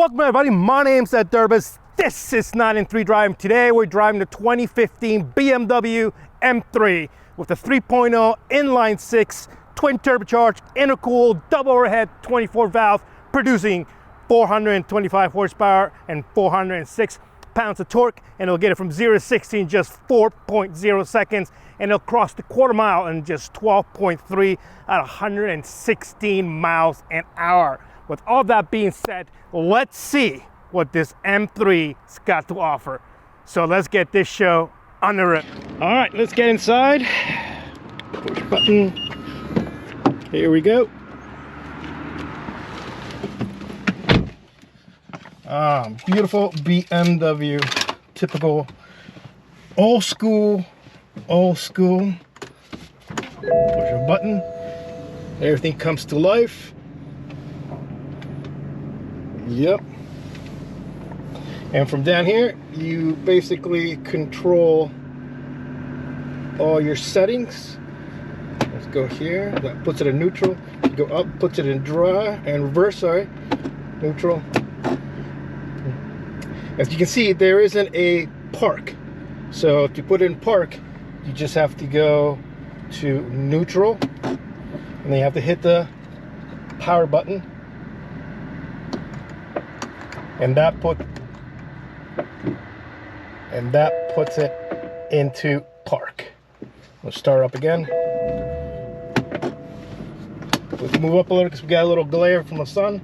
Welcome everybody, my name's Ed Durbis. This is 9 and 3 driving. Today we're driving the 2015 BMW M3 with the 3.0 inline 6 twin turbocharged intercooled double overhead 24 valve producing 425 horsepower and 406 pounds of torque, and it'll get it from 0 to 60 in just 4.0 seconds, and it'll cross the quarter mile in just 12.3 at 116 miles an hour. With all that being said, let's see what this M3's got to offer. So let's get this show on the road. All right, let's get inside. Push button. Here we go. Beautiful BMW, typical old school. Push a button. Everything comes to life. Yep. And from down here, you basically control all your settings. Let's go here. That puts it in neutral. You go up, puts it in dry and reverse. Sorry, neutral. As you can see, there isn't a park. So to put it in park, you just have to go to neutral, and then you have to hit the power button. And that puts it into park. Let's start up again. Let's move up a little because we got a little glare from the sun.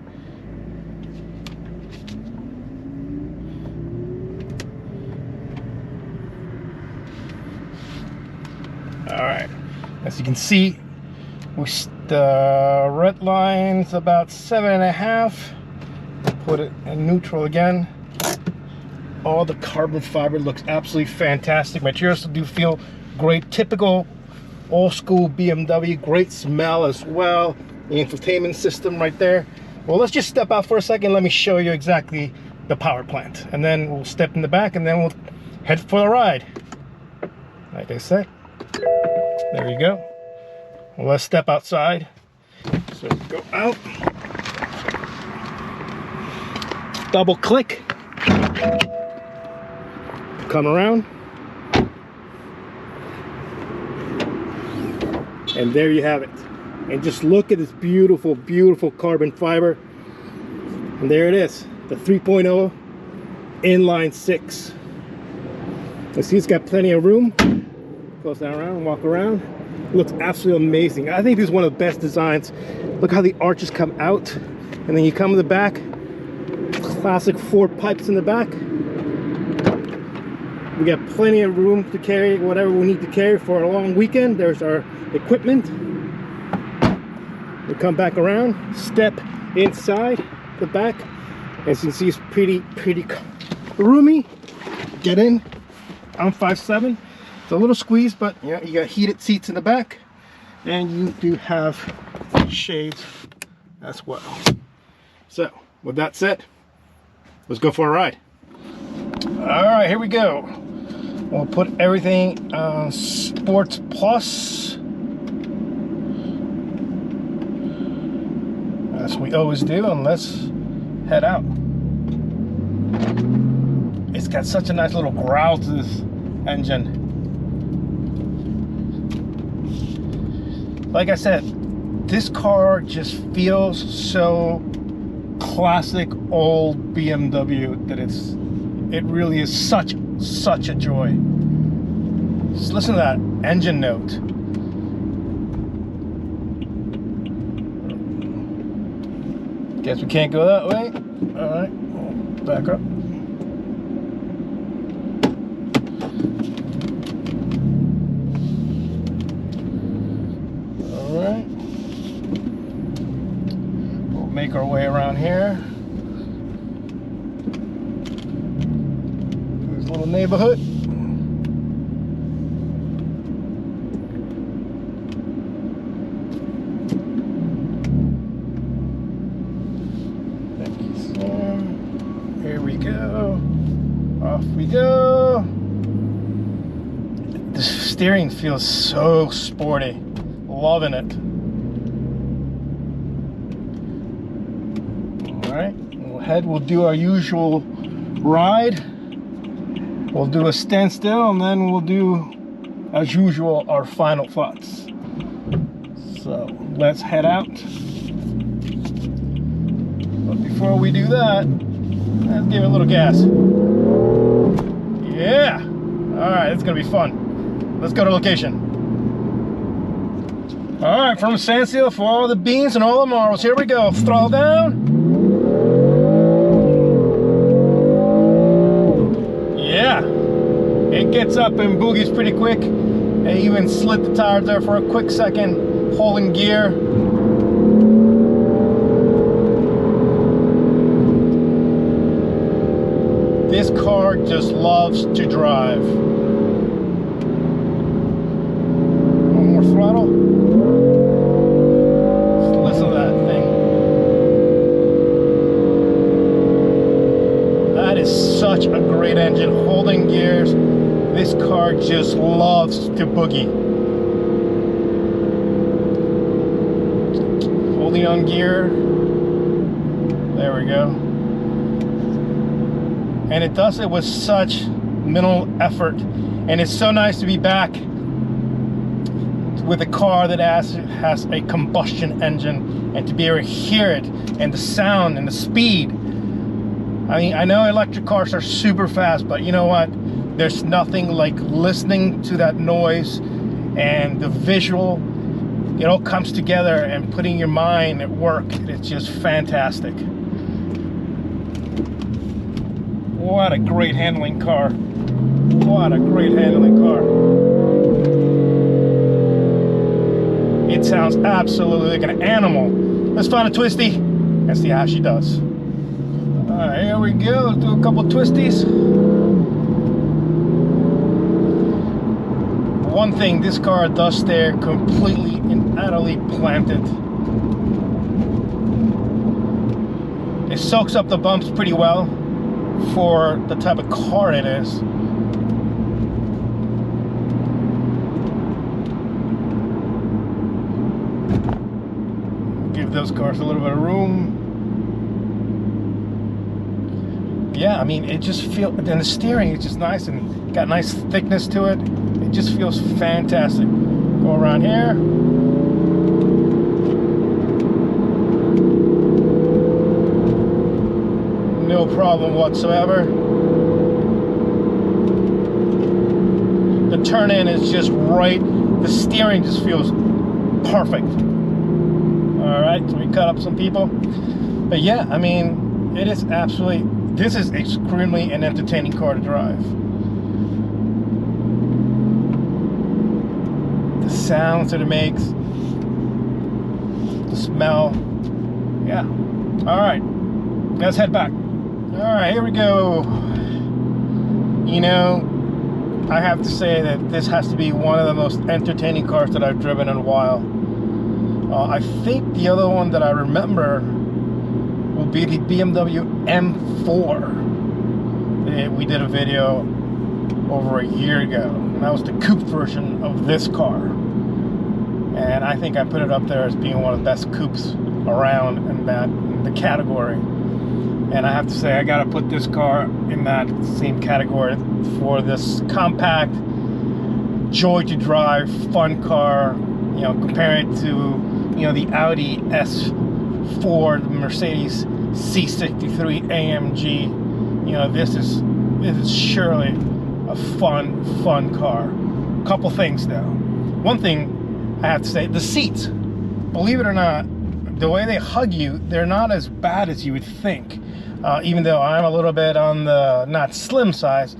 All right, as you can see, the red line's about 7.5. Put it in neutral again. All the carbon fiber looks absolutely fantastic. Materials do feel great. Typical old school BMW. Great smell as well. The infotainment system right there. Well, let's just step out for a second. Let me show you exactly the power plant, and then we'll step in the back, and then we'll head for the ride. Like I say, there you go. Well, let's step outside. So go out. Double click, come around, and there you have it. And just look at this beautiful, beautiful carbon fiber. And there it is, the 3.0 inline 6. You see, it's got plenty of room. Goes down around, walk around. It looks absolutely amazing. I think this is one of the best designs. Look how the arches come out, and then you come in the back. Classic 4 pipes in the back. We got plenty of room to carry whatever we need to carry for a long weekend. There's our equipment. We come back around, step inside the back. As you can see, it's pretty roomy. Get in. I'm 5'7". It's a little squeezed, but yeah, you got heated seats in the back, and you do have shades as well. So with that said, let's go for a ride. All right, here we go. We'll put everything on Sports Plus, as we always do, and let's head out. It's got such a nice little growl to this engine. Like I said, this car just feels so classic old BMW that it really is such a joy. Just listen to that engine note. Guess we can't go that way. All right, back up. All right. Make our way around here. This little neighborhood. Thank you, sir. Here we go. Off we go. The steering feels so sporty. Loving it. All right. ahead, we'll do our usual ride. We'll do a standstill, and then we'll do, as usual, our final thoughts. So let's head out. But before we do that, let's give it a little gas. Yeah! Alright, it's gonna be fun. Let's go to location. Alright, from a standstill for all the beans and all the marbles. Here we go. Throttle down. Yeah. It gets up and boogies pretty quick. I even slid the tires there for a quick second, holding gear. This car just loves to drive. One more throttle. Just listen to that thing. That is such a great engine. Holding gears. This car just loves to boogie. Holding on gear. There we go. And it does it with such minimal effort. And it's so nice to be back with a car that has a combustion engine, and to be able to hear it, and the sound and the speed. I mean, I know electric cars are super fast, but you know what? There's nothing like listening to that noise and the visual. It all comes together and putting your mind at work. It's just fantastic. What a great handling car. What a great handling car. It sounds absolutely like an animal. Let's find a twisty and see how she does. Alright, here we go. Let's do a couple twisties. One thing, this car does stay completely and utterly planted. It soaks up the bumps pretty well for the type of car it is. Give those cars a little bit of room. Yeah, I mean, it just feels, and the steering is just nice and got nice thickness to it. It just feels fantastic. Go around here. No problem whatsoever. The turn in is just right. The steering just feels perfect. Alright, so we cut up some people. But yeah, I mean, it is absolutely, this is extremely an entertaining car to drive. The sounds that it makes, the smell. Yeah. Alright, let's head back. Alright, here we go. You know, I have to say that this has to be one of the most entertaining cars that I've driven in a while. I think the other one that I remember will be the BMW M4. We did a video over a year ago, and that was the coupe version of this car. And I think I put it up there as being one of the best coupes around in the category. And I have to say, I gotta put this car in that same category for this compact, joy to drive, fun car. You know, compare it to, you know, the Audi S4, the Mercedes C63 AMG. You know, this is surely a fun car. Couple things though. One thing I have to say, the seats, believe it or not, the way they hug you, they're not as bad as you would think. Even though I'm a little bit on the not slim size,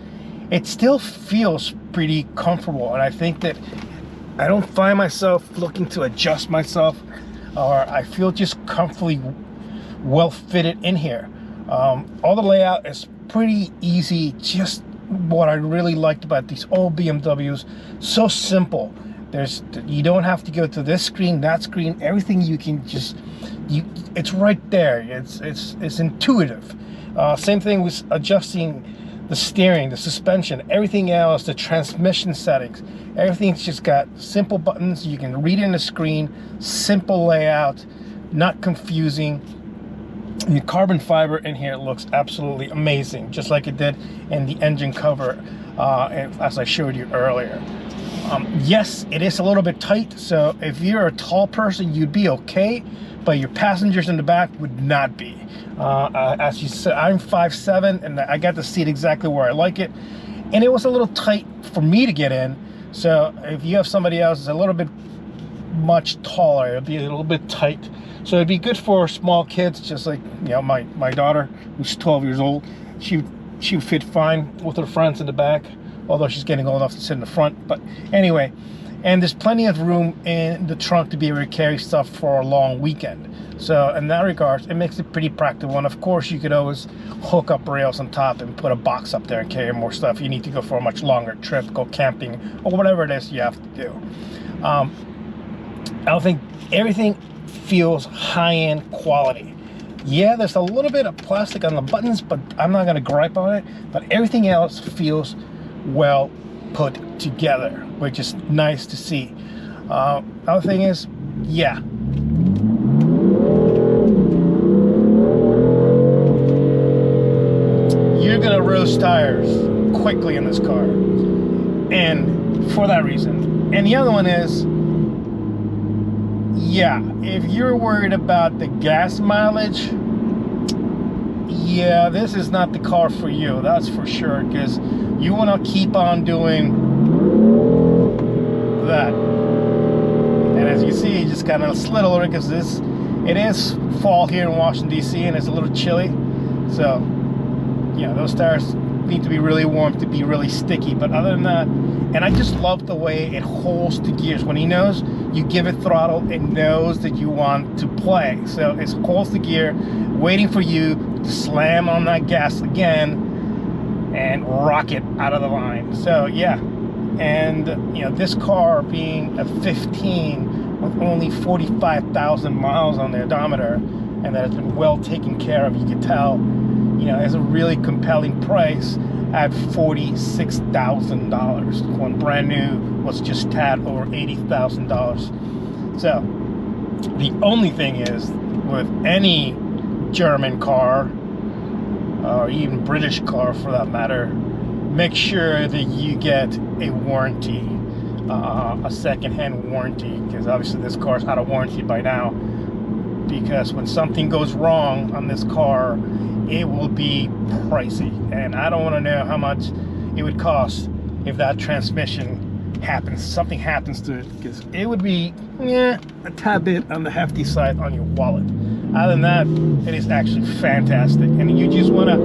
it still feels pretty comfortable. And I think that I don't find myself looking to adjust myself, or I feel just comfortably well fitted in here. All the layout is pretty easy. Just what I really liked about these old BMWs, so simple. You don't have to go to this screen, that screen. Everything you can just, it's right there. It's intuitive. Same thing with adjusting the steering, the suspension, everything else, the transmission settings. Everything's just got simple buttons. You can read in the screen, simple layout, not confusing. The carbon fiber in here looks absolutely amazing, just like it did in the engine cover, as I showed you earlier. Yes, it is a little bit tight, so if you're a tall person, you'd be okay, but your passengers in the back would not be. As you said, I'm 5'7", and I got the seat exactly where I like it, and it was a little tight for me to get in. So if you have somebody else that's a little bit much taller, it'll be a little bit tight. So it'd be good for small kids, just like, you know, my daughter, who's 12 years old. She would fit fine with her friends in the back, although she's getting old enough to sit in the front. But anyway, and there's plenty of room in the trunk to be able to carry stuff for a long weekend. So in that regard, it makes it pretty practical. And of course, you could always hook up rails on top and put a box up there and carry more stuff. You need to go for a much longer trip, go camping, or whatever it is you have to do. I don't think everything feels high-end quality. Yeah, there's a little bit of plastic on the buttons, but I'm not gonna gripe on it. But everything else feels well put together, which is nice to see. Other thing is, yeah, you're gonna roast tires quickly in this car, and for that reason. And the other one is, yeah, if you're worried about the gas mileage, yeah, this is not the car for you, that's for sure, because you want to keep on doing that. And as you see, you just kind of slid a little bit, because it is fall here in Washington, D.C., and it's a little chilly. So, yeah, those tires need to be really warm to be really sticky. But other than that, and I just love the way it holds the gears. When he knows you give it throttle, it knows that you want to play. So it holds the gear, waiting for you to slam on that gas again and rock it out of the line. So yeah, and you know, this car being a 15 with only 45,000 miles on the odometer, and that it's been well taken care of, you can tell, you know, it's a really compelling price at $46,000 when brand new was just tad over $80,000. So the only thing is, with any German car or even British car for that matter, make sure that you get a warranty, a second-hand warranty, because obviously this car's out of warranty by now, because when something goes wrong on this car, it will be pricey, and I don't want to know how much it would cost if that transmission happens, something happens to it, because it would be, yeah, a tad bit on the hefty side on your wallet. Other than that, it is actually fantastic, and you just want to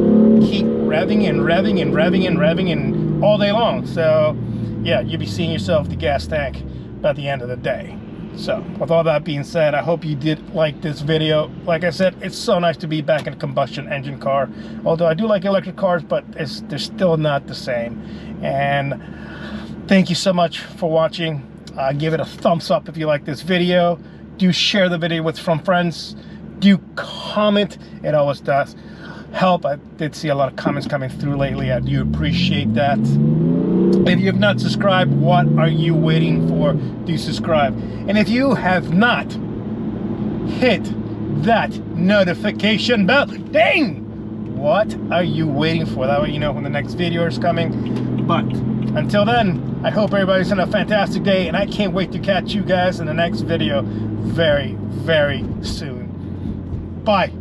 keep revving and revving and revving and revving and all day long. So yeah, you'll be seeing yourself the gas tank by the end of the day. So with all that being said, I hope you did like this video. Like I said, it's so nice to be back in a combustion engine car, although I do like electric cars, but they're still not the same. And thank you so much for watching. Give it a thumbs up if you like this video. Do share the video with some friends. Do comment, it always does help. I did see a lot of comments coming through lately. I do appreciate that. If you have not subscribed, what are you waiting for? Do subscribe. And if you have not hit that notification bell, dang, what are you waiting for? That way you know when the next video is coming. But until then, I hope everybody's having a fantastic day, and I can't wait to catch you guys in the next video very, very soon. Bye.